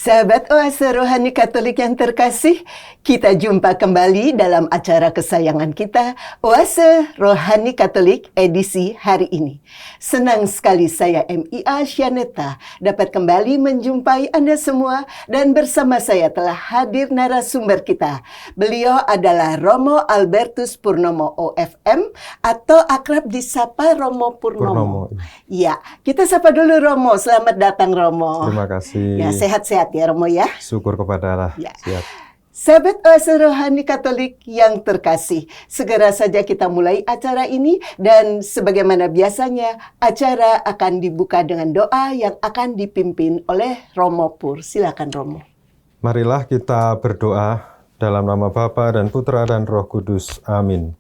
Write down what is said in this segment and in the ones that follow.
Sahabat Oase Rohani Katolik yang terkasih, kita jumpa kembali dalam acara kesayangan kita, Oase Rohani Katolik edisi hari ini. Senang sekali saya MIA Syaneta dapat kembali menjumpai Anda semua dan bersama saya telah hadir narasumber kita. Beliau adalah Romo Albertus Purnomo OFM atau akrab disapa Romo Purnomo. Ya, kita sapa dulu Romo. Selamat datang Romo. Terima kasih. Ya, sehat-sehat ya Romo ya. Syukur kepada Allah. Ya. Siap. Sahabat Oase Rohani Katolik yang terkasih, segera saja kita mulai acara ini dan sebagaimana biasanya acara akan dibuka dengan doa yang akan dipimpin oleh Romo Pur. Silakan Romo. Marilah kita berdoa dalam nama Bapa dan Putra dan Roh Kudus. Amin.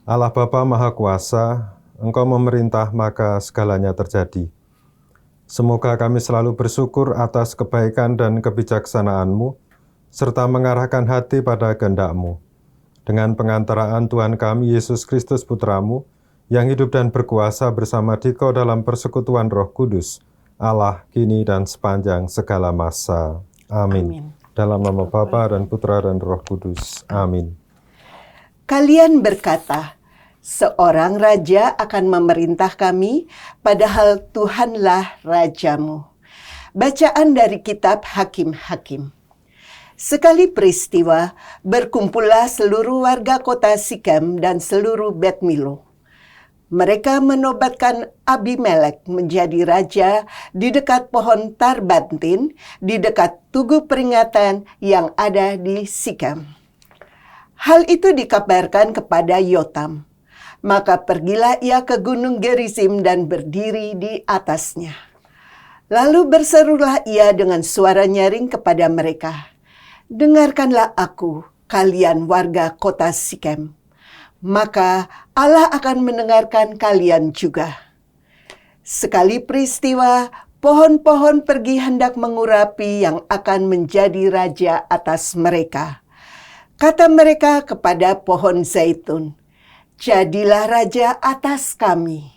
Allah Bapa Maha Kuasa, Engkau memerintah maka segalanya terjadi. Semoga kami selalu bersyukur atas kebaikan dan kebijaksanaan-Mu, serta mengarahkan hati pada kehendak-Mu. Dengan pengantaraan Tuhan kami, Yesus Kristus Putra-Mu, yang hidup dan berkuasa bersama Dikau dalam persekutuan Roh Kudus, Allah kini dan sepanjang segala masa. Amin. Dalam nama Bapa dan Putra dan Roh Kudus. Amin. Kalian berkata, seorang raja akan memerintah kami, padahal Tuhanlah rajamu. Bacaan dari kitab Hakim-Hakim. Sekali peristiwa, berkumpullah seluruh warga kota Sikem dan seluruh Bet Milo. Mereka menobatkan Abimelek menjadi raja di dekat pohon Tarbantin, di dekat tugu peringatan yang ada di Sikem. Hal itu dikabarkan kepada Yotam. Maka pergilah ia ke gunung Gerizim dan berdiri di atasnya. Lalu berserulah ia dengan suara nyaring kepada mereka, "Dengarkanlah aku, kalian warga kota Sikem. Maka Allah akan mendengarkan kalian juga." Sekali peristiwa, pohon-pohon pergi hendak mengurapi yang akan menjadi raja atas mereka. Kata mereka kepada pohon zaitun, "Jadilah raja atas kami."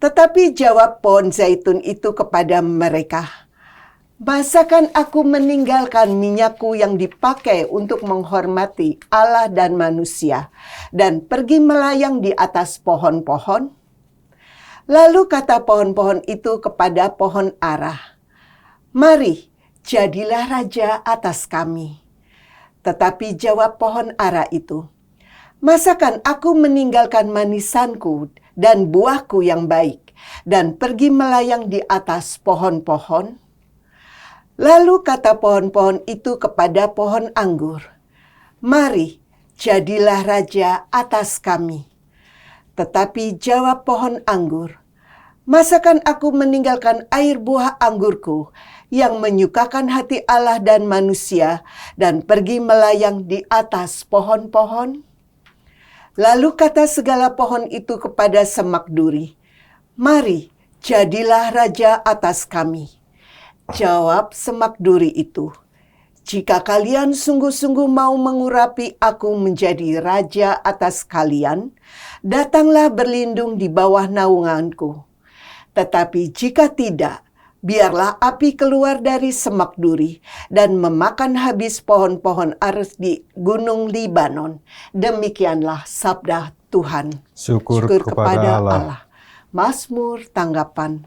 Tetapi jawab pohon zaitun itu kepada mereka, "Masakan aku meninggalkan minyakku yang dipakai untuk menghormati Allah dan manusia, dan pergi melayang di atas pohon-pohon?" Lalu kata pohon-pohon itu kepada pohon ara, "Mari, jadilah raja atas kami." Tetapi jawab pohon ara itu, "Masakan aku meninggalkan manisanku dan buahku yang baik dan pergi melayang di atas pohon-pohon?" Lalu kata pohon-pohon itu kepada pohon anggur, "Mari, jadilah raja atas kami." Tetapi jawab pohon anggur, "Masakan aku meninggalkan air buah anggurku yang menyukakan hati Allah dan manusia dan pergi melayang di atas pohon-pohon?" Lalu kata segala pohon itu kepada semak duri, "Mari, jadilah raja atas kami." Jawab semak duri itu, "Jika kalian sungguh-sungguh mau mengurapi aku menjadi raja atas kalian, datanglah berlindung di bawah naunganku. Tetapi jika tidak, biarlah api keluar dari semak duri dan memakan habis pohon-pohon ara di gunung Libanon." Demikianlah sabda Tuhan. Syukur kepada Allah. Mazmur tanggapan.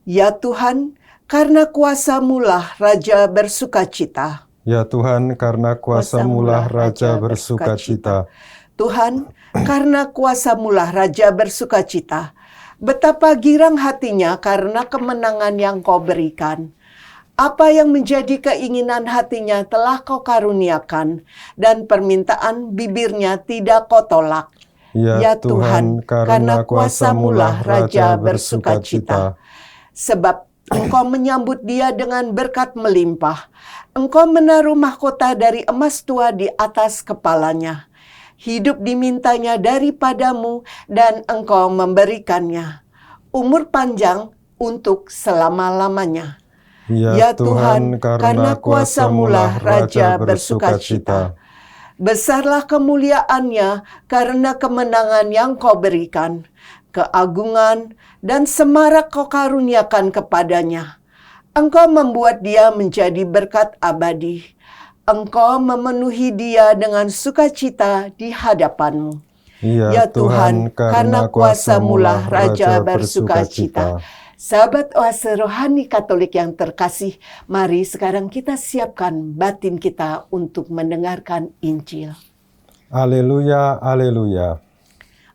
Ya Tuhan, karena kuasa-Mu-lah Raja bersukacita. Ya Tuhan, karena kuasa-Mu-lah Raja bersukacita. Tuhan, karena kuasa-Mu-lah Raja bersukacita. Betapa girang hatinya karena kemenangan yang Kau berikan. Apa yang menjadi keinginan hatinya telah Kau karuniakan, dan permintaan bibirnya tidak Kau tolak. Ya Tuhan, karena kuasa-Mu-lah Raja bersukacita. Sebab Engkau menyambut dia dengan berkat melimpah. Engkau menaruh mahkota dari emas tua di atas kepalanya. Hidup dimintanya daripadamu dan Engkau memberikannya. Umur panjang untuk selama-lamanya. Ya Tuhan, karena kuasa-Mu-lah Raja bersukacita. Besarlah kemuliaannya karena kemenangan yang Kau berikan. Keagungan dan semarak Kau karuniakan kepadanya. Engkau membuat dia menjadi berkat abadi. Engkau memenuhi dia dengan sukacita di hadapan-Mu. Ya Tuhan, karena kuasa-Mu lah Raja bersukacita. Sahabat Oase Rohani Katolik yang terkasih, mari sekarang kita siapkan batin kita untuk mendengarkan Injil. Haleluya, haleluya.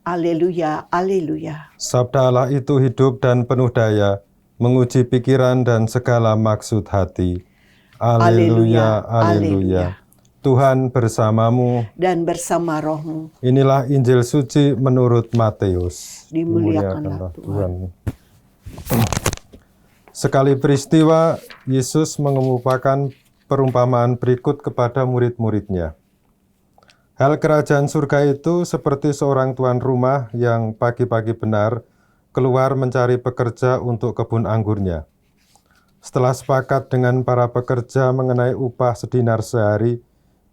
Haleluya, haleluya. Sabda Allah itu hidup dan penuh daya, menguji pikiran dan segala maksud hati. Haleluya, haleluya. Tuhan bersamamu Dan bersama rohmu. Inilah Injil suci menurut Matius. Dimuliakanlah Tuhan. Sekali peristiwa, Yesus mengemukakan perumpamaan berikut kepada murid-muridnya. Hal kerajaan surga itu seperti seorang tuan rumah yang pagi-pagi benar keluar mencari pekerja untuk kebun anggurnya. Setelah sepakat dengan para pekerja mengenai upah sedinar sehari,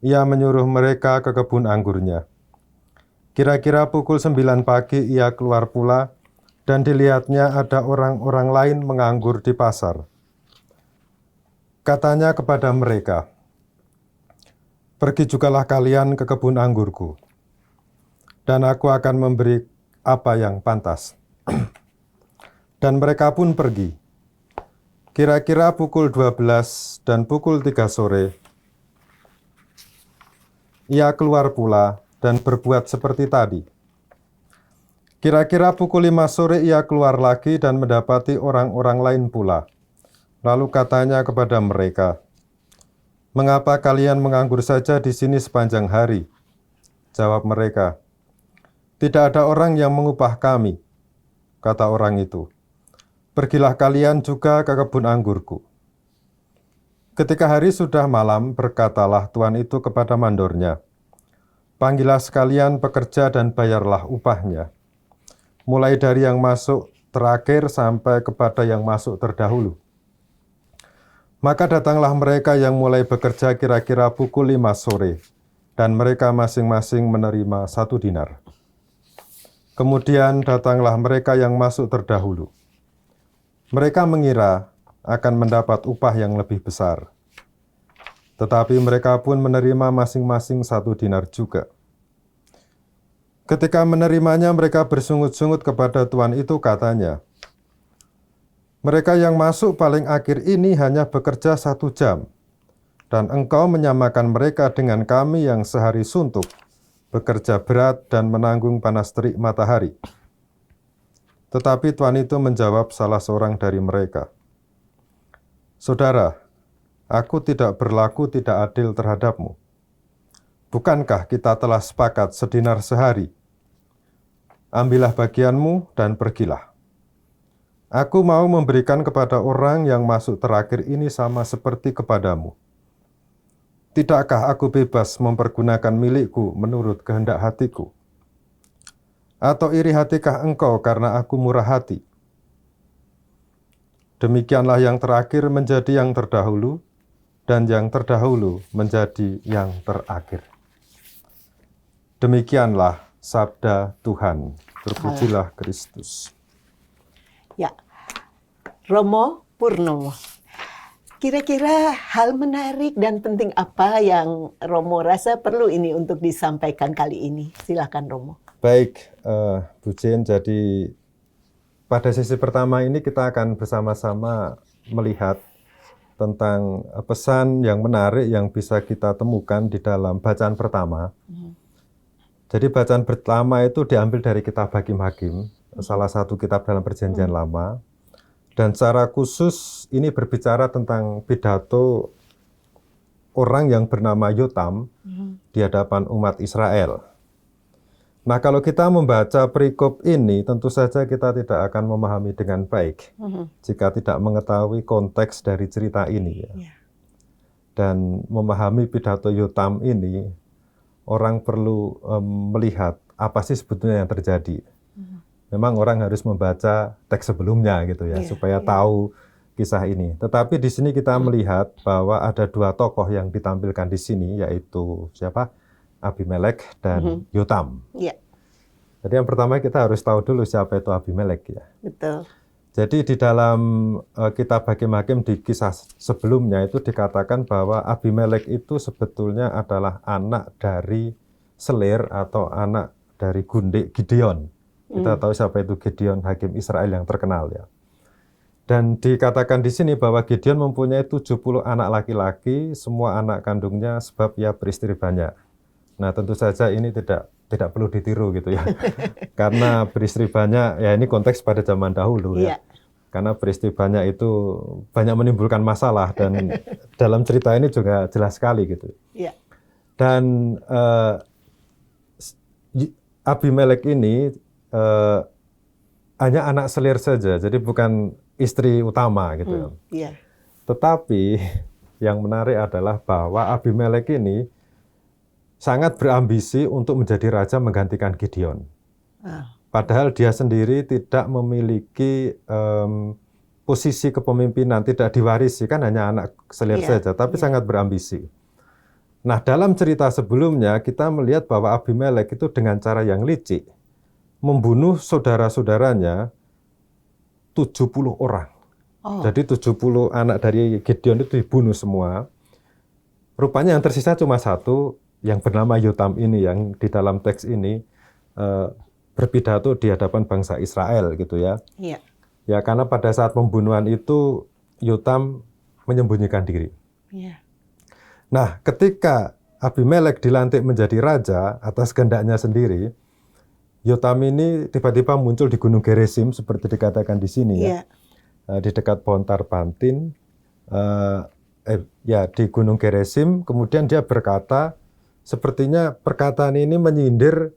ia menyuruh mereka ke kebun anggurnya. Kira-kira pukul 9 pagi ia keluar pula, dan dilihatnya ada orang-orang lain menganggur di pasar. Katanya kepada mereka, "Pergi jugalah kalian ke kebun anggurku, dan aku akan memberi apa yang pantas." Dan mereka pun pergi. Kira-kira pukul 12 dan pukul 3 sore, ia keluar pula dan berbuat seperti tadi. Kira-kira pukul 5 sore ia keluar lagi dan mendapati orang-orang lain pula. Lalu katanya kepada mereka, "Mengapa kalian menganggur saja di sini sepanjang hari?" Jawab mereka, "Tidak ada orang yang mengupah kami." Kata orang itu, "Pergilah kalian juga ke kebun anggurku." Ketika hari sudah malam, berkatalah tuan itu kepada mandornya, "Panggillah sekalian pekerja dan bayarlah upahnya, mulai dari yang masuk terakhir sampai kepada yang masuk terdahulu." Maka datanglah mereka yang mulai bekerja kira-kira pukul 5 sore, dan mereka masing-masing menerima 1 dinar. Kemudian datanglah mereka yang masuk terdahulu. Mereka mengira akan mendapat upah yang lebih besar, tetapi mereka pun menerima masing-masing 1 dinar juga. Ketika menerimanya, mereka bersungut-sungut kepada tuan itu, katanya, "Mereka yang masuk paling akhir ini hanya bekerja 1 jam, dan engkau menyamakan mereka dengan kami yang sehari suntuk, bekerja berat dan menanggung panas terik matahari." Tetapi tuan itu menjawab salah seorang dari mereka, "Saudara, aku tidak berlaku tidak adil terhadapmu. Bukankah kita telah sepakat sedinar sehari? Ambillah bagianmu dan pergilah. Aku mau memberikan kepada orang yang masuk terakhir ini sama seperti kepadamu. Tidakkah aku bebas mempergunakan milikku menurut kehendak hatiku? Atau iri hatikah engkau karena aku murah hati?" Demikianlah yang terakhir menjadi yang terdahulu, dan yang terdahulu menjadi yang terakhir. Demikianlah sabda Tuhan. Terpujilah Kristus. Ya, Romo Purnomo. Kira-kira hal menarik dan penting apa yang Romo rasa perlu ini untuk disampaikan kali ini? Silakan Romo. Baik, Bu Jen, jadi pada sesi pertama ini kita akan bersama-sama melihat tentang pesan yang menarik yang bisa kita temukan di dalam bacaan pertama. Jadi bacaan pertama itu diambil dari kitab Hakim-Hakim, salah satu kitab dalam Perjanjian Lama. Dan secara khusus ini berbicara tentang pidato orang yang bernama Yotam di hadapan umat Israel. Nah, kalau kita membaca perikop ini, tentu saja kita tidak akan memahami dengan baik jika tidak mengetahui konteks dari cerita ini. Dan memahami pidato Yotam ini, orang perlu melihat apa sih sebetulnya yang terjadi. Memang orang harus membaca teks sebelumnya gitu ya, supaya tahu kisah ini. Tetapi di sini kita melihat bahwa ada 2 tokoh yang ditampilkan di sini, yaitu siapa? Abimelek dan Yotam. Jadi yang pertama kita harus tahu dulu siapa itu Abimelek ya. Betul. Jadi di dalam kitab Hakim-Hakim di kisah sebelumnya itu dikatakan bahwa Abimelek itu sebetulnya adalah anak dari selir atau anak dari gundik Gideon. Kita tahu siapa itu Gideon, hakim Israel yang terkenal ya. Dan dikatakan di sini bahwa Gideon mempunyai 70 anak laki-laki, semua anak kandungnya sebab ia beristri banyak. Nah, tentu saja ini tidak perlu ditiru gitu ya. Karena beristri banyak, ya ini konteks pada zaman dahulu ya. Karena beristri banyak itu banyak menimbulkan masalah dan dalam cerita ini juga jelas sekali gitu. Dan Abimelek ini hanya anak selir saja, jadi bukan istri utama gitu. Tetapi yang menarik adalah bahwa Abimelek ini sangat berambisi untuk menjadi raja menggantikan Gideon. Padahal dia sendiri tidak memiliki posisi kepemimpinan, tidak diwarisi, kan hanya anak selir saja, tapi sangat berambisi. Nah, dalam cerita sebelumnya kita melihat bahwa Abimelek itu dengan cara yang licik membunuh saudara-saudaranya 70 orang. Jadi 70 anak dari Gideon itu dibunuh semua. Rupanya yang tersisa cuma satu, yang bernama Yotam ini, yang di dalam teks ini berpidato di hadapan bangsa Israel gitu ya. Ya, karena pada saat pembunuhan itu Yotam menyembunyikan diri. Nah, ketika Abimelek dilantik menjadi raja atas kehendaknya sendiri, Yotam ini tiba-tiba muncul di Gunung Gerizim seperti dikatakan di sini ya. Di dekat pohon Tarpantin, di Gunung Gerizim. Kemudian dia berkata, sepertinya perkataan ini menyindir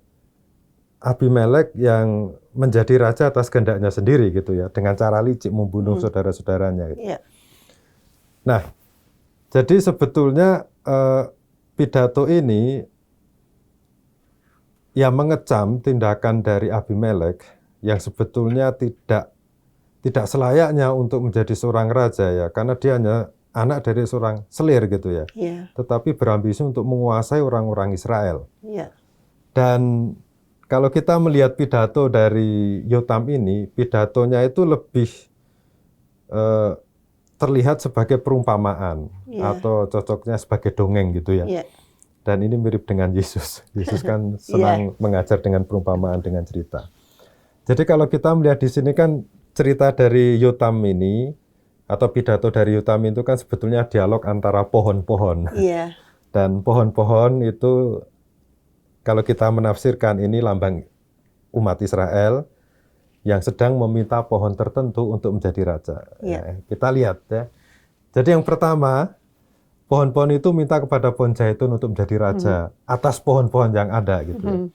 Abimelek yang menjadi raja atas kehendaknya sendiri gitu ya, dengan cara licik membunuh saudara-saudaranya. Gitu. Nah, jadi sebetulnya pidato ini yang mengecam tindakan dari Abimelek yang sebetulnya tidak selayaknya untuk menjadi seorang raja ya, karena dia hanya anak dari seorang selir gitu ya. Tetapi berambisi untuk menguasai orang-orang Israel. Dan kalau kita melihat pidato dari Yotam ini, pidatonya itu lebih terlihat sebagai perumpamaan atau cocoknya sebagai dongeng gitu ya. Dan ini mirip dengan Yesus. Yesus kan senang mengajar dengan perumpamaan, dengan cerita. Jadi kalau kita melihat di sini kan cerita dari Yotam ini atau pidato dari Yotam itu kan sebetulnya dialog antara pohon-pohon. Dan pohon-pohon itu kalau kita menafsirkan ini lambang umat Israel yang sedang meminta pohon tertentu untuk menjadi raja. Kita lihat ya. Jadi yang pertama, pohon-pohon itu minta kepada pohon zaitun untuk menjadi raja atas pohon-pohon yang ada gitu.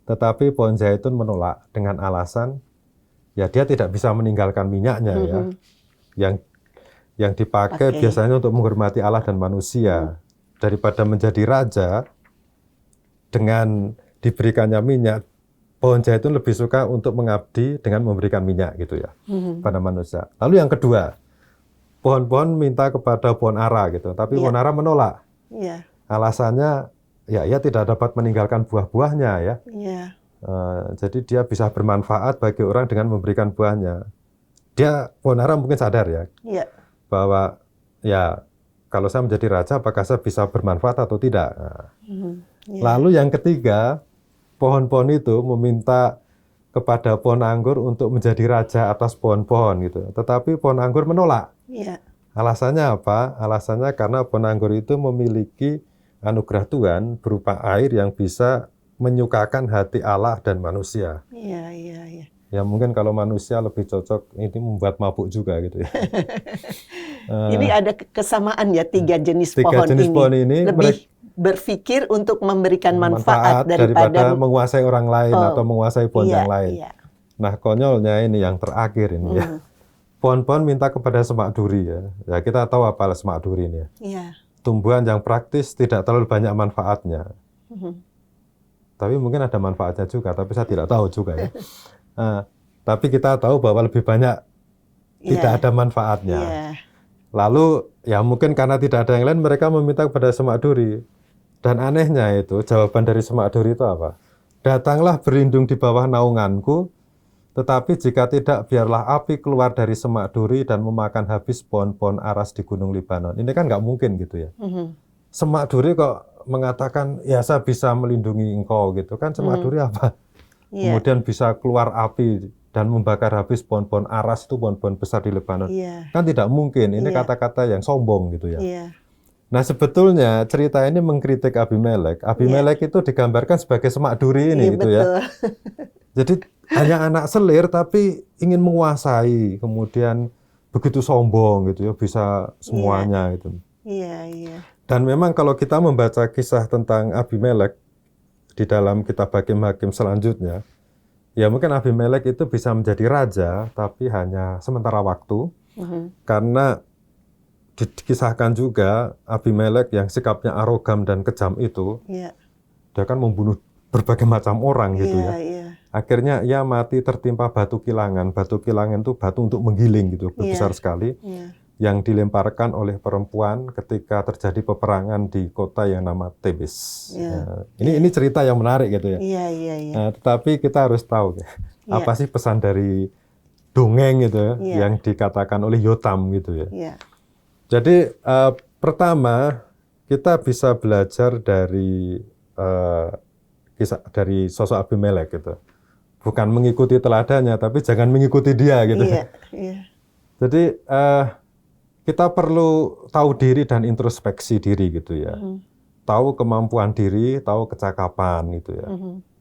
Tetapi pohon zaitun menolak dengan alasan ya dia tidak bisa meninggalkan minyaknya ya. Yang dipakai biasanya untuk menghormati Allah dan manusia. Daripada menjadi raja dengan diberikannya minyak, pohon zaitun lebih suka untuk mengabdi dengan memberikan minyak gitu ya pada manusia. Lalu yang kedua, pohon-pohon minta kepada pohon ara gitu, tapi pohon ara menolak. Alasannya ya ia tidak dapat meninggalkan buah-buahnya ya. Jadi dia bisa bermanfaat bagi orang dengan memberikan buahnya. Pohon ara mungkin sadar ya bahwa ya kalau saya menjadi raja apakah saya bisa bermanfaat atau tidak. Lalu yang ketiga, pohon-pohon itu meminta kepada pohon anggur untuk menjadi raja atas pohon-pohon gitu. Tetapi pohon anggur menolak. Alasannya apa? Alasannya karena pohon anggur itu memiliki anugerah Tuhan berupa air yang bisa menyukakan hati Allah dan manusia. Ya mungkin kalau manusia lebih cocok ini membuat mabuk juga gitu ya. Ini ada kesamaan ya tiga jenis pohon ini. Lebih berpikir untuk memberikan manfaat daripada menguasai orang lain atau menguasai pohon yang lain. Nah konyolnya ini yang terakhir ini ya. Pohon-pohon minta kepada semak duri ya. Ya kita tahu apa semak duri ini ya. Tumbuhan yang praktis tidak terlalu banyak manfaatnya. Tapi mungkin ada manfaatnya juga, tapi saya tidak tahu juga ya. Tapi kita tahu bahwa lebih banyak tidak ada manfaatnya. Lalu ya mungkin karena tidak ada yang lain mereka meminta kepada semak duri. Dan anehnya itu jawaban dari semak duri itu apa? Datanglah berlindung di bawah naunganku Tetapi jika tidak, biarlah api keluar dari semak duri dan memakan habis pohon-pohon aras di Gunung Libanon. Ini kan nggak mungkin gitu ya. Semak duri kok mengatakan, ya saya bisa melindungi engkau gitu kan. Semak duri apa? Kemudian bisa keluar api dan membakar habis pohon-pohon aras, itu pohon-pohon besar di Lebanon. Kan tidak mungkin, ini kata-kata yang sombong gitu ya. Nah sebetulnya cerita ini mengkritik Abimelek. Abimelek itu digambarkan sebagai semak duri ini gitu ya. Jadi hanya anak selir tapi ingin menguasai, kemudian begitu sombong gitu ya, bisa semuanya gitu. Dan memang kalau kita membaca kisah tentang Abimelek di dalam kitab Hakim-Hakim selanjutnya, ya mungkin Abimelek itu bisa menjadi raja, tapi hanya sementara waktu, karena dikisahkan juga Abimelek yang sikapnya arogan dan kejam itu, dia kan membunuh berbagai macam orang gitu ya. Akhirnya ia mati tertimpa batu kilangan. Batu kilangan itu batu untuk menggiling gitu, besar sekali, yang dilemparkan oleh perempuan ketika terjadi peperangan di kota yang nama Tebes. Ini cerita yang menarik gitu ya. Nah, tetapi kita harus tahu apa sih pesan dari dongeng gitu ya, yang dikatakan oleh Yotam gitu ya. Jadi pertama kita bisa belajar dari kisah dari sosok Abimelek gitu. Bukan mengikuti teladannya, tapi jangan mengikuti dia gitu. Jadi kita perlu tahu diri dan introspeksi diri gitu ya. Tahu kemampuan diri, tahu kecakapan gitu ya.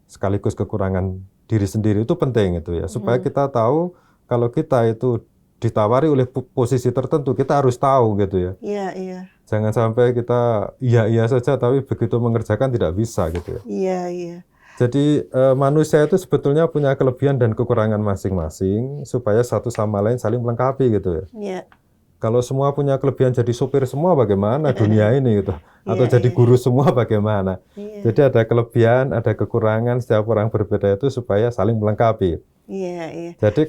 Sekaligus kekurangan diri sendiri itu penting gitu ya. Supaya kita tahu kalau kita itu ditawari oleh posisi tertentu, kita harus tahu gitu ya. Jangan sampai kita iya saja tapi begitu mengerjakan tidak bisa gitu ya. Jadi manusia itu sebetulnya punya kelebihan dan kekurangan masing-masing supaya satu sama lain saling melengkapi gitu ya. Kalau semua punya kelebihan jadi supir semua bagaimana dunia ini gitu. Atau jadi guru semua bagaimana. Jadi ada kelebihan, ada kekurangan, setiap orang berbeda itu supaya saling melengkapi. Jadi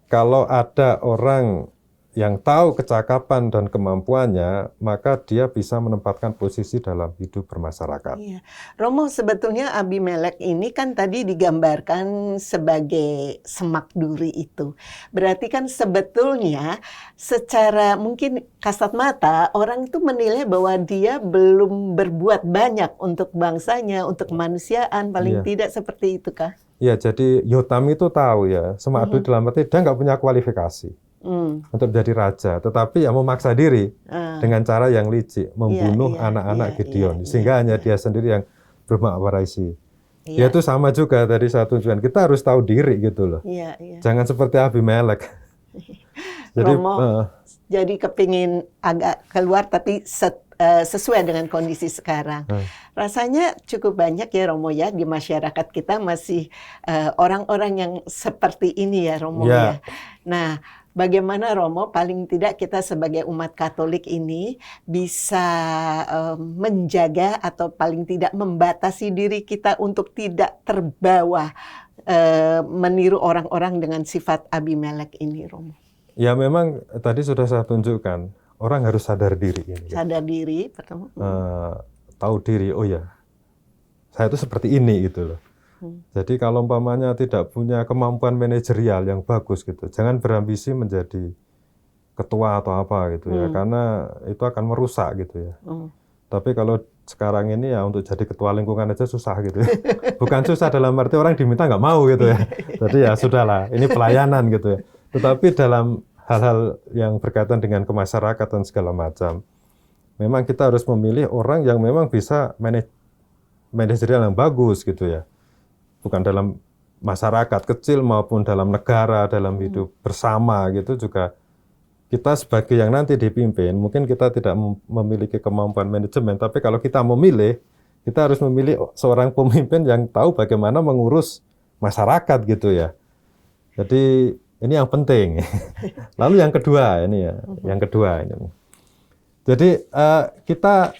kalau ada orang yang tahu kecakapan dan kemampuannya, maka dia bisa menempatkan posisi dalam hidup bermasyarakat. Romo, sebetulnya Abimelek ini kan tadi digambarkan sebagai semak duri itu. Berarti kan sebetulnya secara mungkin kasat mata, orang itu menilai bahwa dia belum berbuat banyak untuk bangsanya, untuk kemanusiaan, paling tidak seperti itu kah? Ya, jadi Yotam itu tahu ya, semak duri dalam arti dia nggak punya kualifikasi untuk menjadi raja, tetapi ya memaksa diri dengan cara yang licik, membunuh anak-anak Gideon, sehingga hanya dia sendiri yang bermakwarisi. Ya itu sama juga dari satu tujuan, kita harus tahu diri gitu loh. Jangan seperti Abimelek. Jadi, Romo, jadi kepingin agak keluar tapi sesuai dengan kondisi sekarang. Rasanya cukup banyak ya Romo ya, di masyarakat kita masih orang-orang yang seperti ini ya Romo ya. Nah, bagaimana Romo paling tidak kita sebagai umat Katolik ini bisa menjaga atau paling tidak membatasi diri kita untuk tidak terbawa meniru orang-orang dengan sifat Abimelek ini Romo? Ya memang tadi sudah saya tunjukkan, orang harus sadar diri. Sadar diri, pertama. Tahu diri, oh ya, saya itu seperti ini gitu loh. Jadi kalau umpamanya tidak punya kemampuan manajerial yang bagus gitu, jangan berambisi menjadi ketua atau apa gitu ya, karena itu akan merusak gitu ya. Tapi kalau sekarang ini ya untuk jadi ketua lingkungan aja susah gitu ya. Bukan susah dalam arti orang diminta nggak mau gitu ya. Jadi ya sudahlah, ini pelayanan gitu ya. Tetapi dalam hal-hal yang berkaitan dengan kemasyarakatan segala macam, memang kita harus memilih orang yang memang bisa manajerial yang bagus gitu ya. Bukan dalam masyarakat kecil maupun dalam negara, dalam hidup bersama gitu juga. Kita sebagai yang nanti dipimpin, mungkin kita tidak memiliki kemampuan manajemen, tapi kalau kita memilih, kita harus memilih seorang pemimpin yang tahu bagaimana mengurus masyarakat gitu ya. Jadi ini yang penting. Lalu yang kedua ini ya, Jadi kita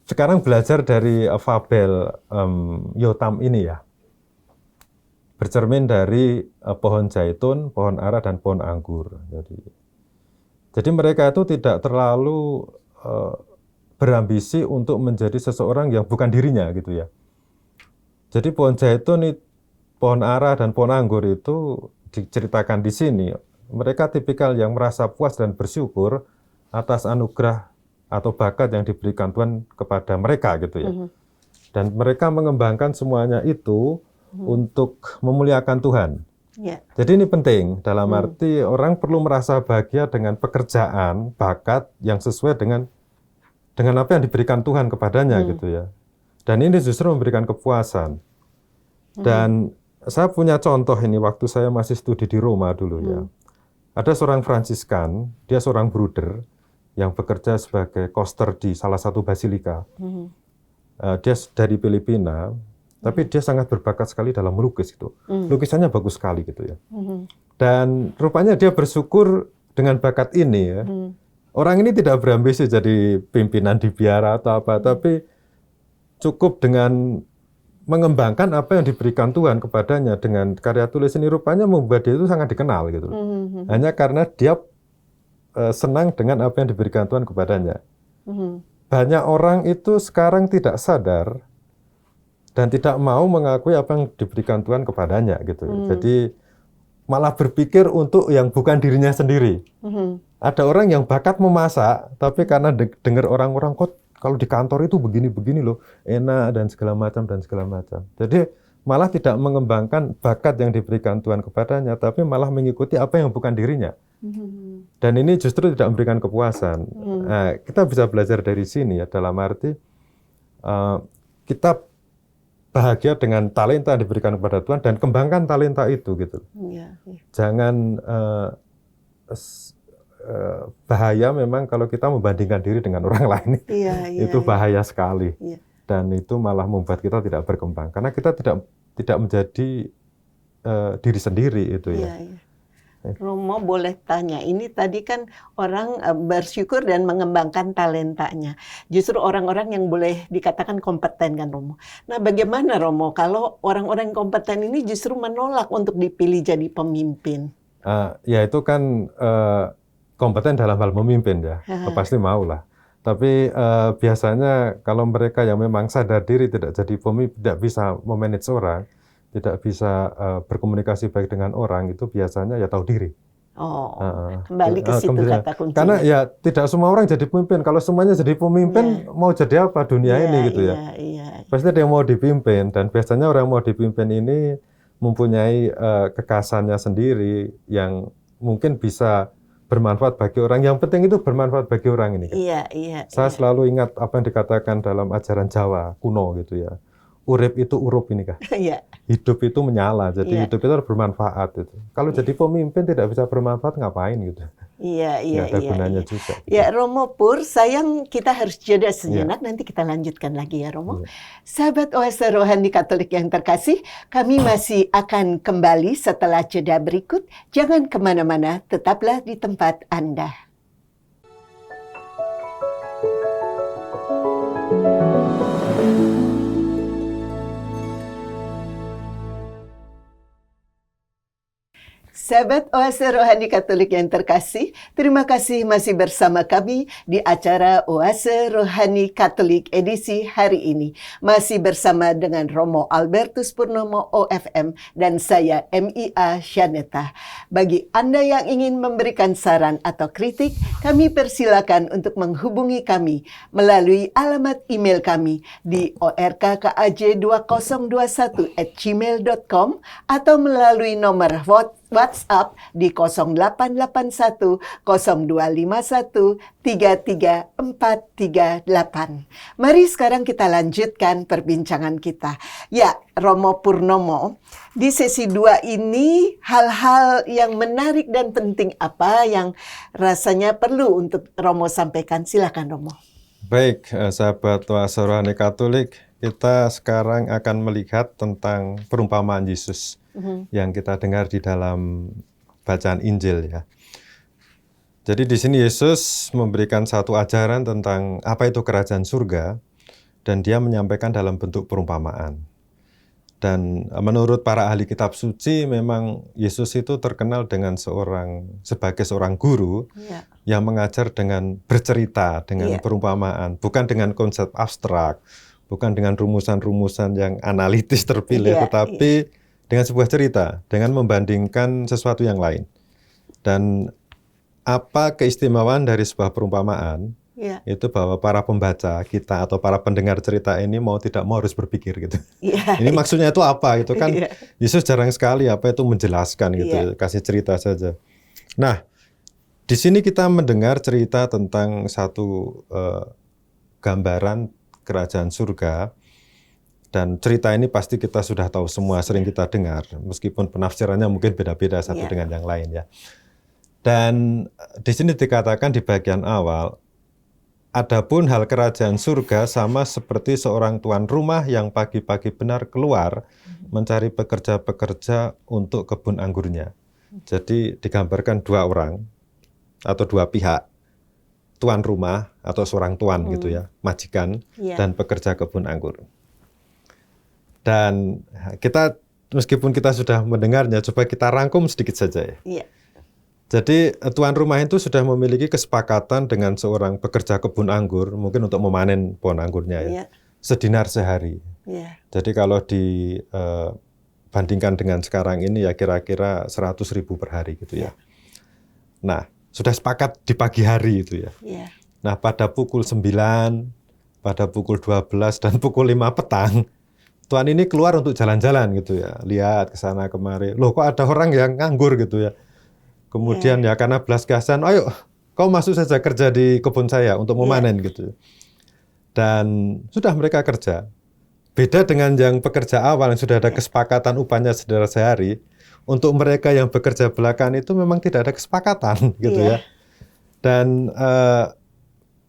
sekarang belajar dari fabel Yotam ini ya. Bercermin dari pohon zaitun, pohon ara, dan pohon anggur. Jadi mereka itu tidak terlalu berambisi untuk menjadi seseorang yang bukan dirinya gitu ya. Jadi pohon zaitun, pohon ara, dan pohon anggur itu diceritakan di sini, mereka tipikal yang merasa puas dan bersyukur atas anugerah atau bakat yang diberikan Tuhan kepada mereka gitu ya. Dan mereka mengembangkan semuanya itu untuk memuliakan Tuhan. Ya. Jadi ini penting dalam arti orang perlu merasa bahagia dengan pekerjaan, bakat yang sesuai dengan apa yang diberikan Tuhan kepadanya gitu ya. Dan ini justru memberikan kepuasan. Dan saya punya contoh ini waktu saya masih studi di Roma dulu ya. Ada seorang Fransiskan, dia seorang bruder yang bekerja sebagai koster di salah satu basilika. Dia dari Filipina, tapi dia sangat berbakat sekali dalam melukis itu. Lukisannya bagus sekali gitu ya. Dan rupanya dia bersyukur dengan bakat ini ya. Orang ini tidak berambisi jadi pimpinan di biara atau apa, tapi cukup dengan mengembangkan apa yang diberikan Tuhan kepadanya dengan karya tulis ini, rupanya membuat dia itu sangat dikenal gitu. Hanya karena dia senang dengan apa yang diberikan Tuhan kepadanya. Banyak orang itu sekarang tidak sadar dan tidak mau mengakui apa yang diberikan Tuhan kepadanya gitu. Jadi malah berpikir untuk yang bukan dirinya sendiri. Ada orang yang bakat memasak, tapi karena dengar orang-orang kok kalau di kantor itu begini-begini loh, enak dan segala macam. Jadi malah tidak mengembangkan bakat yang diberikan Tuhan kepadanya, tapi malah mengikuti apa yang bukan dirinya. Dan ini justru tidak memberikan kepuasan. Nah, kita bisa belajar dari sini ya, dalam arti kita bahagia dengan talenta yang diberikan kepada Tuhan dan kembangkan talenta itu gitu. Jangan bahaya memang kalau kita membandingkan diri dengan orang lain. Itu bahaya sekali. Dan itu malah membuat kita tidak berkembang karena kita tidak menjadi diri sendiri itu ya. Romo boleh tanya, ini tadi kan orang bersyukur dan mengembangkan talentanya. Justru orang-orang yang boleh dikatakan kompeten kan Romo. Nah bagaimana Romo kalau orang-orang kompeten ini justru menolak untuk dipilih jadi pemimpin? Ya itu kan kompeten dalam hal memimpin ya, pasti mau lah. Tapi biasanya kalau mereka yang memang sadar diri tidak jadi pemimpin, tidak bisa memanage orang, tidak bisa berkomunikasi baik dengan orang, itu biasanya ya tahu diri. Kembali ke situ kata kuncinya. Karena ya tidak semua orang jadi pemimpin. Kalau semuanya jadi pemimpin, mau jadi apa dunia ini gitu ya. Pasti ada yang mau dipimpin, dan biasanya orang yang mau dipimpin ini mempunyai kekasannya sendiri yang mungkin bisa bermanfaat bagi orang. Yang penting itu bermanfaat bagi orang ini. Saya selalu ingat apa yang dikatakan dalam ajaran Jawa kuno gitu ya. Urip itu urup ini kan. Hidup itu menyala, jadi hidup itu harus bermanfaat itu. Kalau jadi pemimpin tidak bisa bermanfaat ngapain gitu. Nggak ada gunanya juga. Gitu. Ya Romo Pur, sayang kita harus jeda sejenak, nanti kita lanjutkan lagi ya Romo. Sahabat Oase Rohani Katolik yang terkasih, kami masih akan kembali setelah jeda berikut. Jangan kemana-mana, tetaplah di tempat Anda. Sahabat Oase Rohani Katolik yang terkasih, terima kasih masih bersama kami di acara Oase Rohani Katolik edisi hari ini. Masih bersama dengan Romo Albertus Purnomo OFM dan saya MIA Shaneta. Bagi Anda yang ingin memberikan saran atau kritik, kami persilakan untuk menghubungi kami melalui alamat email kami di orkkaj2021@gmail.com atau melalui nomor WhatsApp di 0881 0251 33438. Mari sekarang kita lanjutkan perbincangan kita. Ya, Romo Purnomo, di sesi 2 ini hal-hal yang menarik dan penting apa yang rasanya perlu untuk Romo sampaikan? Silakan Romo. Baik, sahabat Oase Rohani Katolik, kita sekarang akan melihat tentang perumpamaan Yesus yang kita dengar di dalam bacaan Injil ya. Jadi di sini Yesus memberikan satu ajaran tentang apa itu kerajaan surga dan dia menyampaikan dalam bentuk perumpamaan. Dan menurut para ahli kitab suci memang Yesus itu terkenal dengan sebagai seorang guru yang mengajar dengan bercerita, dengan perumpamaan, bukan dengan konsep abstrak, bukan dengan rumusan-rumusan yang analitis terpilih, tetapi dengan sebuah cerita, dengan membandingkan sesuatu yang lain. Dan apa keistimewaan dari sebuah perumpamaan? Ya. Itu bahwa para pembaca kita atau para pendengar cerita ini mau tidak mau harus berpikir gitu. Ya. Ini maksudnya itu apa? Itu kan Iya. Yesus jarang sekali apa itu menjelaskan gitu, Iya. kasih cerita saja. Nah, di sini kita mendengar cerita tentang satu gambaran kerajaan surga, dan cerita ini pasti kita sudah tahu semua, sering kita dengar, meskipun penafsirannya mungkin beda-beda satu Iya. dengan yang lain ya. Dan di sini dikatakan di bagian awal, adapun hal kerajaan surga sama seperti seorang tuan rumah yang pagi-pagi benar keluar mencari pekerja-pekerja untuk kebun anggurnya. Jadi digambarkan dua orang atau dua pihak, tuan rumah atau seorang tuan gitu ya, majikan Iya. dan pekerja kebun anggur. Dan kita, meskipun kita sudah mendengarnya, coba kita rangkum sedikit saja ya. Iya. Jadi tuan rumah itu sudah memiliki kesepakatan dengan seorang pekerja kebun anggur, mungkin untuk memanen pohon anggurnya ya, Iya. sedinar sehari. Iya. Jadi kalau dibandingkan dengan sekarang ini ya kira-kira 100.000 per hari gitu ya. Nah, sudah sepakat di pagi hari itu ya. Iya. Nah, pada pukul 9, pada pukul 12 dan pukul 5 petang, tuan ini keluar untuk jalan-jalan gitu ya. Lihat ke sana kemari. Loh, kok ada orang yang nganggur gitu ya. Kemudian ya karena belas kasihan, ayo kau masuk saja kerja di kebun saya untuk memanen gitu. Dan sudah mereka kerja. Beda dengan yang pekerja awal yang sudah ada kesepakatan upahnya sedinar sehari. Untuk mereka yang bekerja belakangan itu memang tidak ada kesepakatan gitu ya. Dan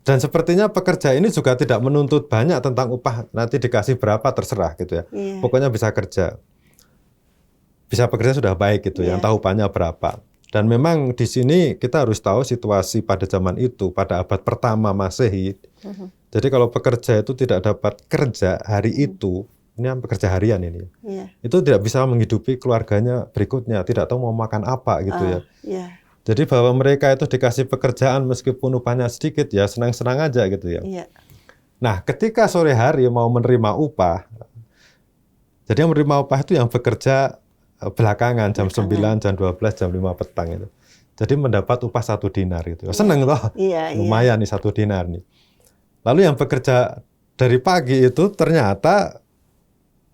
sepertinya pekerja ini juga tidak menuntut banyak tentang upah, nanti dikasih berapa terserah gitu ya. Pokoknya bisa kerja. Bisa bekerja sudah baik gitu ya, entah upahnya berapa. Dan memang di sini kita harus tahu situasi pada zaman itu, pada abad pertama Masehi. Jadi kalau pekerja itu tidak dapat kerja hari itu, ini kan pekerja harian ini, itu tidak bisa menghidupi keluarganya berikutnya, tidak tahu mau makan apa gitu ya. Jadi bahwa mereka itu dikasih pekerjaan meskipun upahnya sedikit ya senang-senang aja gitu ya. Nah, ketika sore hari mau menerima upah, jadi yang menerima upah itu yang bekerja belakangan, jam 9, jam 12, jam 5 petang itu. Jadi mendapat upah 1 dinar itu. Seneng toh? Lumayan nih 1 dinar nih. Lalu yang bekerja dari pagi itu ternyata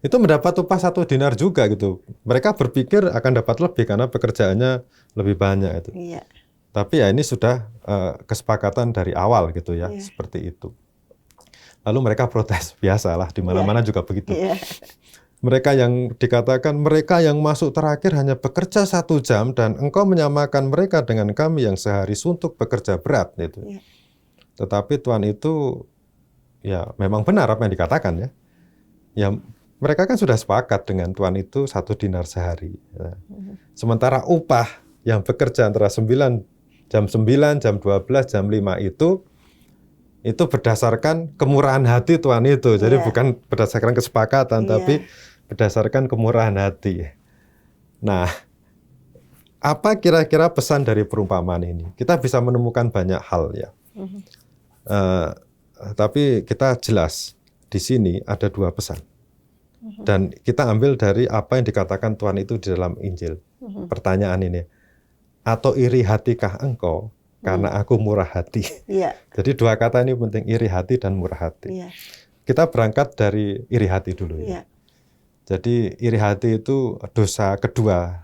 itu mendapat upah 1 dinar juga gitu. Mereka berpikir akan dapat lebih karena pekerjaannya lebih banyak itu. Tapi ya ini sudah kesepakatan dari awal gitu ya, seperti itu. Lalu mereka protes, biasalah di mana-mana juga begitu. Mereka yang dikatakan mereka yang masuk terakhir hanya bekerja 1 jam dan engkau menyamakan mereka dengan kami yang sehari suntuk bekerja berat gitu. Tetapi Tuhan itu ya memang benar apa yang dikatakan ya. Ya mereka kan sudah sepakat dengan Tuhan itu 1 dinar sehari. Ya. Sementara upah yang bekerja antara jam 9, jam 12, jam 5 itu berdasarkan kemurahan hati Tuhan itu. Jadi bukan berdasarkan kesepakatan tapi berdasarkan kemurahan hati. Nah, apa kira-kira pesan dari perumpamaan ini? Kita bisa menemukan banyak hal ya. Tapi kita jelas di sini ada 2 pesan. Dan kita ambil dari apa yang dikatakan Tuhan itu di dalam Injil. Pertanyaan ini, atau iri hatikah engkau karena aku murah hati? Jadi 2 kata ini penting, iri hati dan murah hati. Kita berangkat dari iri hati dulu ya. Jadi iri hati itu dosa kedua.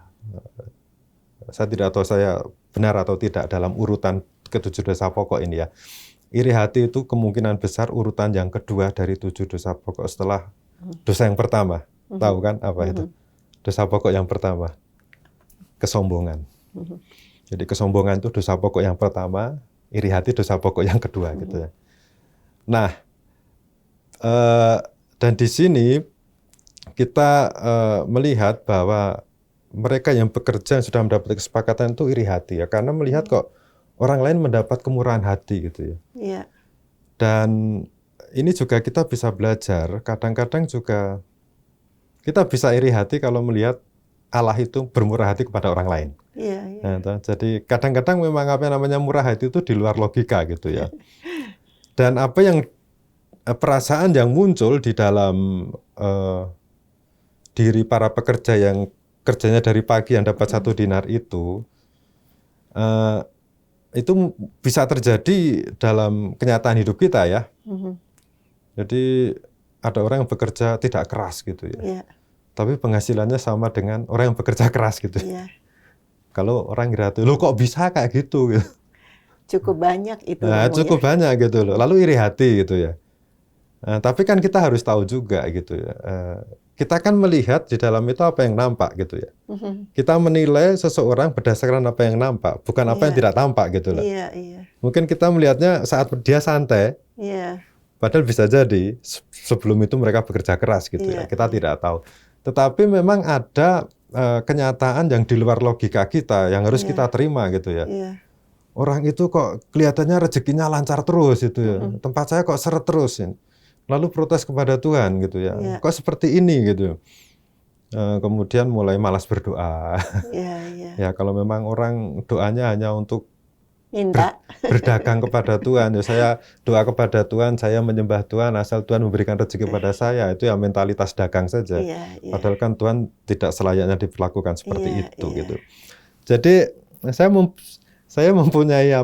Saya tidak tahu saya benar atau tidak dalam urutan ke-7 dosa pokok ini ya. Iri hati itu kemungkinan besar urutan yang kedua dari 7 dosa pokok setelah dosa yang pertama. Tahu kan apa itu? Dosa pokok yang pertama, kesombongan. Jadi kesombongan itu dosa pokok yang pertama, iri hati dosa pokok yang kedua gitu ya. Nah, dan di sini kita melihat bahwa mereka yang bekerja yang sudah mendapat kesepakatan itu iri hati ya, karena melihat kok orang lain mendapat kemurahan hati gitu ya. Dan ini juga kita bisa belajar, kadang-kadang juga kita bisa iri hati kalau melihat Allah itu bermurah hati kepada orang lain. Nah, jadi kadang-kadang memang apa yang namanya murah hati itu di luar logika gitu ya. Dan apa yang perasaan yang muncul di dalam diri para pekerja yang kerjanya dari pagi yang dapat 1 dinar itu bisa terjadi dalam kenyataan hidup kita ya. Jadi ada orang yang bekerja tidak keras gitu ya. Tapi penghasilannya sama dengan orang yang bekerja keras gitu. Kalau orang kira tuh, lo kok bisa kayak gitu? Cukup banyak itu. Nah, cukup banyak gitu loh. Lalu iri hati gitu ya. Tapi kan kita harus tahu juga gitu ya. Kita kan melihat di dalam itu apa yang nampak gitu ya. Kita menilai seseorang berdasarkan apa yang nampak, bukan apa yang tidak tampak gitu loh. Mungkin kita melihatnya saat dia santai. Padahal bisa jadi sebelum itu mereka bekerja keras gitu ya. Kita tidak tahu. Tetapi memang ada kenyataan yang di luar logika kita yang harus kita terima gitu ya. Orang itu kok kelihatannya rezekinya lancar terus gitu ya. Tempat saya kok seret terus. Lalu protes kepada Tuhan gitu ya. Kok seperti ini gitu. Kemudian mulai malas berdoa. Ya kalau memang orang doanya hanya untuk berdagang kepada Tuhan, ya saya doa kepada Tuhan, saya menyembah Tuhan asal Tuhan memberikan rezeki kepada saya, itu ya mentalitas dagang saja. Padahal kan Tuhan tidak selayaknya diperlakukan seperti itu gitu. Jadi saya mempunyai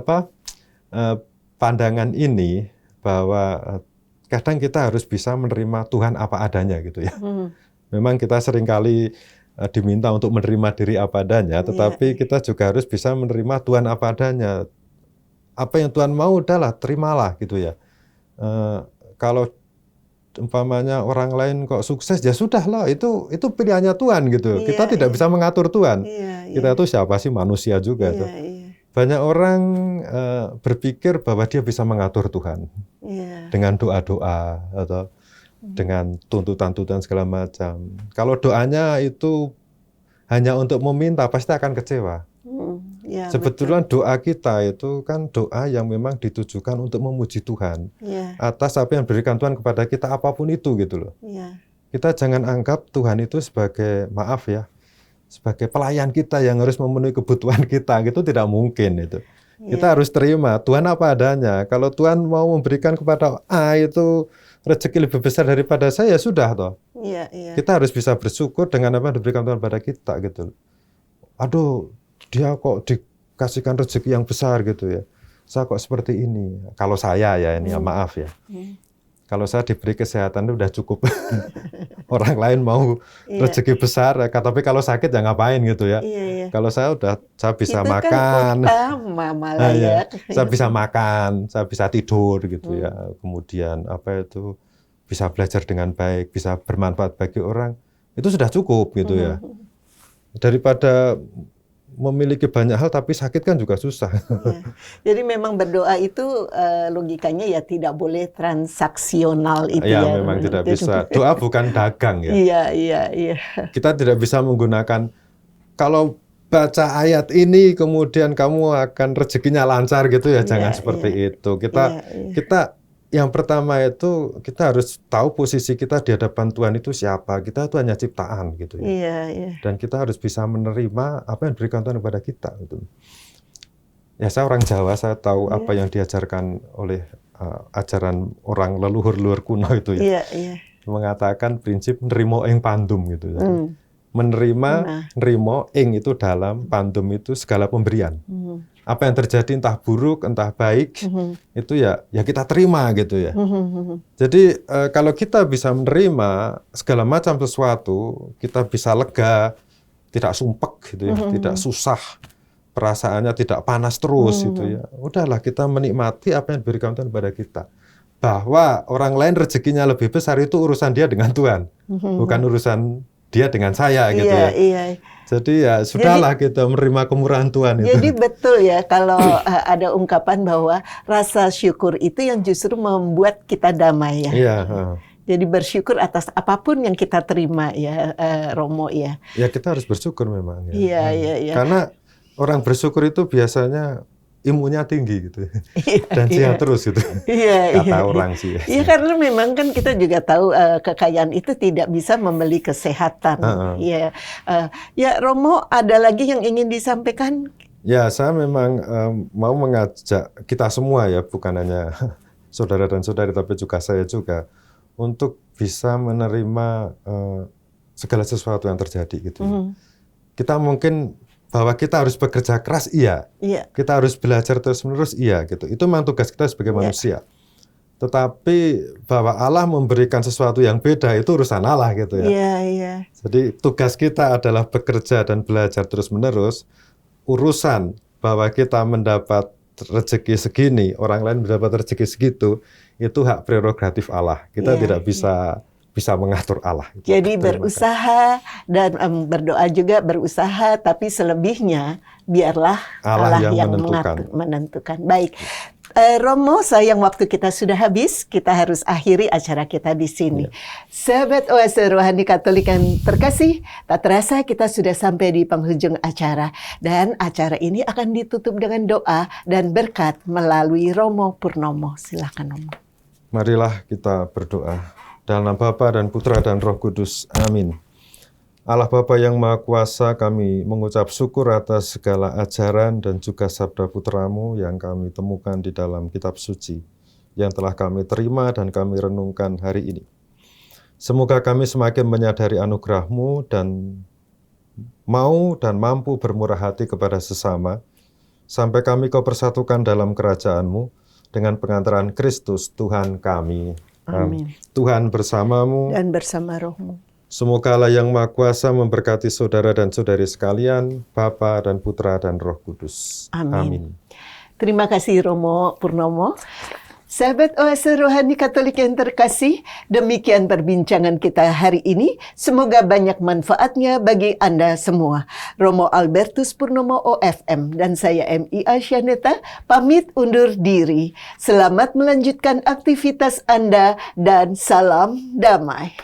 pandangan ini bahwa kadang kita harus bisa menerima Tuhan apa adanya gitu ya. Memang kita seringkali diminta untuk menerima diri apa adanya, tetapi kita juga harus bisa menerima Tuhan apa adanya. Apa yang Tuhan mau udahlah, terimalah gitu ya. Kalau umpamanya orang lain kok sukses, ya sudahlah, itu pilihannya Tuhan gitu. Kita tidak bisa mengatur Tuhan. Kita itu siapa sih, manusia juga. Banyak orang berpikir bahwa dia bisa mengatur Tuhan dengan doa-doa atau dengan tuntutan-tuntutan segala macam. Kalau doanya itu hanya untuk meminta, pasti akan kecewa. Sebetulnya betul. Doa kita itu kan doa yang memang ditujukan untuk memuji Tuhan atas apa yang diberikan Tuhan kepada kita, apapun itu gitu loh. Kita jangan anggap Tuhan itu sebagai, maaf ya, sebagai pelayan kita yang harus memenuhi kebutuhan kita, gitu tidak mungkin itu. Kita harus terima Tuhan apa adanya. Kalau Tuhan mau memberikan kepada A itu rezeki lebih besar daripada saya, sudah toh. Kita harus bisa bersyukur dengan apa yang diberikan Tuhan pada kita gitu. Aduh, dia kok dikasihkan rezeki yang besar gitu ya. Saya kok seperti ini. Kalau saya ya ini ya maaf ya. Kalau saya diberi kesehatan itu udah cukup. Orang lain mau rezeki besar, tapi kalau sakit ya ngapain gitu ya. Kalau saya bisa itu makan. Kan malah ya. Saya bisa makan, saya bisa tidur gitu ya. Kemudian bisa belajar dengan baik, bisa bermanfaat bagi orang. Itu sudah cukup gitu ya. Daripada memiliki banyak hal tapi sakit kan juga susah. Jadi memang berdoa itu logikanya ya tidak boleh transaksional itu ya. Memang tidak bisa. Doa bukan dagang ya. Iya. Kita tidak bisa menggunakan kalau baca ayat ini kemudian kamu akan rezekinya lancar gitu ya. Jangan seperti itu. Kita yang pertama itu kita harus tahu posisi kita di hadapan Tuhan itu siapa. Kita itu hanya ciptaan gitu ya. Dan kita harus bisa menerima apa yang diberikan Tuhan kepada kita gitu. Ya saya orang Jawa, saya tahu apa yang diajarkan oleh ajaran orang leluhur kuno itu ya. Mengatakan prinsip nerimo ing pandum gitu ya. Menerima, nerimo ing itu dalam, pandum itu segala pemberian. Apa yang terjadi entah buruk, entah baik, itu ya kita terima gitu ya. Jadi kalau kita bisa menerima segala macam sesuatu, kita bisa lega, tidak sumpek gitu ya, tidak susah, perasaannya tidak panas terus gitu ya. Udahlah kita menikmati apa yang diberikan Tuhan kepada kita. Bahwa orang lain rezekinya lebih besar itu urusan dia dengan Tuhan, bukan urusan dia dengan saya gitu ya. Jadi ya sudahlah kita menerima kemurahan Tuhan itu. Jadi betul ya kalau ada ungkapan bahwa rasa syukur itu yang justru membuat kita damai ya. Jadi bersyukur atas apapun yang kita terima ya, Romo ya. Ya kita harus bersyukur memang ya. Iya. Karena orang bersyukur itu biasanya imunnya tinggi gitu dan sehat terus gitu kata orang sih. Iya karena memang kan kita juga tahu kekayaan itu tidak bisa membeli kesehatan. Ya Romo, ada lagi yang ingin disampaikan? Ya saya memang mau mengajak kita semua ya, bukan hanya saudara dan saudari tapi juga saya juga untuk bisa menerima segala sesuatu yang terjadi gitu. Kita mungkin bahwa kita harus bekerja keras, iya. Kita harus belajar terus-menerus, iya gitu. Itu memang tugas kita sebagai manusia. Tetapi bahwa Allah memberikan sesuatu yang beda itu urusan Allah gitu ya. Jadi tugas kita adalah bekerja dan belajar terus-menerus. Urusan bahwa kita mendapat rezeki segini, orang lain mendapat rezeki segitu, itu hak prerogatif Allah. Kita tidak bisa mengatur Allah. Jadi berusaha dan berdoa juga berusaha, tapi selebihnya biarlah Allah yang menentukan. Baik, Romo, sayang waktu kita sudah habis, kita harus akhiri acara kita di sini. Sahabat Oase Rohani Katolik yang terkasih, tak terasa kita sudah sampai di penghujung acara. Dan acara ini akan ditutup dengan doa dan berkat melalui Romo Purnomo. Silakan Romo. Marilah kita berdoa. Dalam nama Bapa dan Putra dan Roh Kudus. Amin. Allah Bapa yang Maha Kuasa, kami mengucap syukur atas segala ajaran dan juga sabda Putramu yang kami temukan di dalam kitab suci, yang telah kami terima dan kami renungkan hari ini. Semoga kami semakin menyadari anugerah-Mu dan mau dan mampu bermurah hati kepada sesama, sampai kami Kau persatukan dalam kerajaan-Mu dengan pengantaran Kristus Tuhan kami. Amin. Tuhan bersamamu dan bersama roh-Mu. Semoga Allah yang Maha Kuasa memberkati saudara dan saudari sekalian, Bapa dan Putra dan Roh Kudus. Amin. Terima kasih Romo Purnomo. Sahabat Oase Rohani Katolik yang terkasih, demikian perbincangan kita hari ini. Semoga banyak manfaatnya bagi Anda semua. Romo Albertus Purnomo OFM dan saya MI Asyaneta pamit undur diri. Selamat melanjutkan aktivitas Anda dan salam damai.